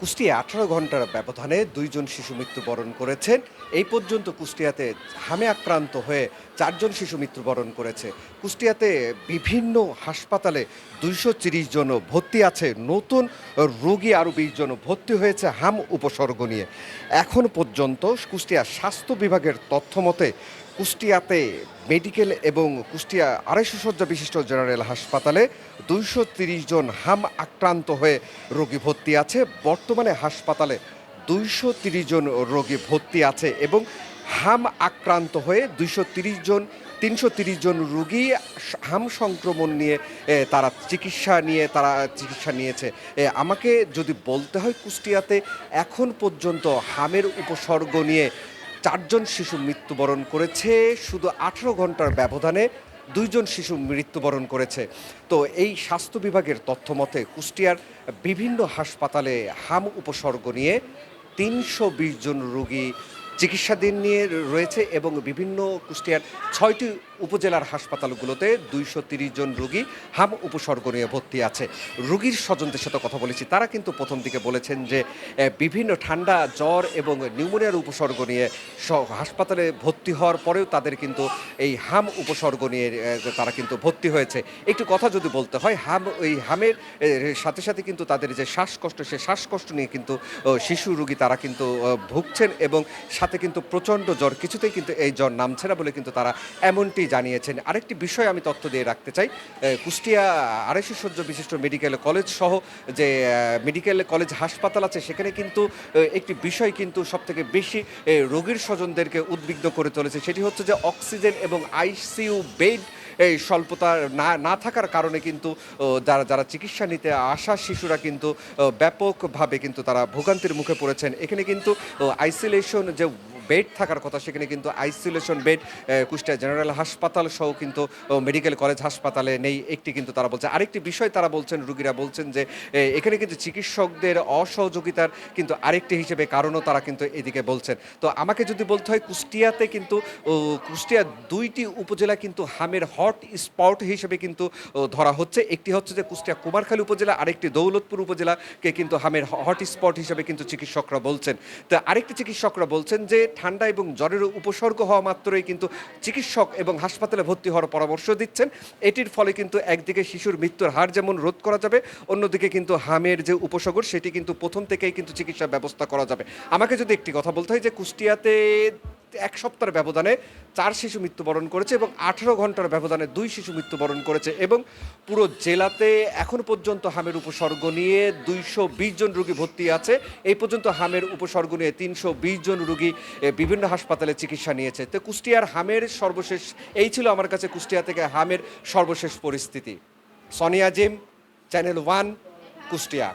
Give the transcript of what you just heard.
কুষ্টিয়ায় ১৮ ঘন্টার ব্যবধানে ২ জন শিশু মৃত্যুবরণ করেছেন। এই পর্যন্ত কুষ্টিয়াতে হামে আক্রান্ত হয়ে ৪ জন শিশু মৃত্যুবরণ করেছে। কুষ্টিয়াতে বিভিন্ন হাসপাতালে ২৩০ জন ভর্তি আছে। নতুন রোগী আরও ২০ জন ভর্তি হয়েছে হাম উপসর্গ নিয়ে। এখন পর্যন্ত কুষ্টিয়া স্বাস্থ্য বিভাগের তথ্যমতে কুষ্টিয়াতে মেডিকেল এবং কুষ্টিয়া ২৫০ শয্যা বিশিষ্ট জেনারেল হাসপাতালে ২৩০ জন হাম আক্রান্ত হয়ে রোগী ভর্তি আছে। বর্তমানে হাসপাতালে ২৩০ জন রোগী ভর্তি আছে এবং হাম আক্রান্ত হয়ে ৩৩০ জন রোগী হাম সংক্রমণ নিয়ে তারা চিকিৎসা নিয়েছে। আমাকে যদি বলতে হয় কুষ্টিয়াতে এখন পর্যন্ত হামের উপসর্গ নিয়ে ৪ জন শিশু মৃত্যুবরণ করেছে। শুধু ১৮ ঘন্টার ব্যবধানে ২ জন শিশু মৃত্যুবরণ করেছে। তো এই স্বাস্থ্য বিভাগের তথ্যমতে কুষ্টিয়ার বিভিন্ন হাসপাতালে হাম উপসর্গ নিয়ে ৩২০ জন রোগী চিকিৎসাধীন নিয়ে রয়েছে এবং বিভিন্ন কুষ্টিয়ার ৬টি উপজেলার হাসপাতালগুলোতে ২৩০ জন রোগী হাম উপসর্গ নিয়ে ভর্তি আছে। রোগীর স্বজনদের সাথে কথা বলেছি, তারা কিন্তু প্রথম দিকে বলেছেন যে বিভিন্ন ঠান্ডা, জ্বর এবং নিউমোনিয়ার উপসর্গ নিয়ে হাসপাতালে ভর্তি হওয়ার পরেও তাদের কিন্তু এই হাম উপসর্গ নিয়ে তারা কিন্তু ভর্তি হয়েছে। একটু কথা যদি বলতে হয়, এই হামের সাথে সাথে কিন্তু তাদের যে শ্বাসকষ্ট, সে শ্বাসকষ্ট নিয়ে কিন্তু শিশু রোগী তারা কিন্তু ভুগছেন এবং সাথে কিন্তু প্রচণ্ড জ্বর, কিছুতেই কিন্তু এই জ্বর নামছে না বলে কিন্তু তারা এমনটি জানিয়েছেন। আরেকটি বিষয় আমি তথ্য দিয়ে রাখতে চাই, কুষ্টিয়া ২৫০ শয্যা বিশিষ্ট মেডিকেল কলেজ সহ যে মেডিকেল কলেজ হাসপাতাল আছে সেখানে কিন্তু একটি বিষয় কিন্তু সবথেকে বেশি রোগীর স্বজনদেরকে উদ্বিগ্ন করে তুলেছে, সেটি হচ্ছে যে অক্সিজেন এবং আইসিইউ বেড এই স্বল্পতা না থাকার কারণে কিন্তু যারা চিকিৎসা নিতে আসা শিশুরা কিন্তু ব্যাপকভাবে কিন্তু তারা ভোগান্তির মুখে পড়েছেন। এখানে কিন্তু আইসোলেশন যে বেড থাকার কথা, সেখানে কিন্তু আইসোলেশন বেড কুষ্টিয়া জেনারেল হাসপাতাল সহ কিন্তু মেডিকেল কলেজ হাসপাতালে নেই, একটি কিন্তু তারা বলছে। আরেকটি বিষয় তারা বলছেন, রুগীরা বলছেন যে এখানে কিন্তু চিকিৎসকদের অসহযোগিতার কিন্তু আরেকটি হিসেবে কারণও তারা কিন্তু এদিকে বলছেন। তো আমাকে যদি বলতে হয় কুষ্টিয়াতে কিন্তু কুষ্টিয়া ২টি উপজেলা কিন্তু হামের হট স্পট হিসেবে কিন্তু ধরা হচ্ছে। একটি হচ্ছে যে কুষ্টিয়া কুমারখালী উপজেলা, আরেকটি দৌলতপুর উপজেলাকে কিন্তু হামের হট স্পট হিসেবে কিন্তু চিকিৎসকরা বলছেন। তো আরেকটি চিকিৎসকরা বলছেন যে ঠান্ডা এবং জ্বরের উপসর্গ হওয়া মাত্রই কিন্তু চিকিৎসক এবং হাসপাতালে ভর্তি হওয়ার পরামর্শ দিচ্ছেন। এটির ফলে কিন্তু একদিকে শিশুর মৃত্যুর হার যেমন রোধ করা যাবে, অন্যদিকে কিন্তু হামের যে উপসর্গ সেটি কিন্তু প্রথম থেকেই কিন্তু চিকিৎসার ব্যবস্থা করা যাবে। আমাকে যদি একটি কথা বলতে হয় যে কুষ্টিয়াতে ১ সপ্তাহের ব্যবধানে ৪ শিশু মৃত্যুবরণ করেছে এবং ১৮ ঘন্টার ব্যবধানে ২ শিশু মৃত্যুবরণ করেছে এবং পুরো জেলাতে এখন পর্যন্ত হামের উপসর্গ নিয়ে ২২০ জন রোগী ভর্তি আছে। এই পর্যন্ত হামের উপসর্গ নিয়ে ৩২০ জন রোগী বিভিন্ন হাসপাতালে চিকিৎসা নিয়েছে। তো কুষ্টিয়ার হামের সর্বশেষ এই ছিল আমার কাছে কুষ্টিয়া থেকে হামের সর্বশেষ পরিস্থিতি। Sonia gym, channel 1, Kushtia.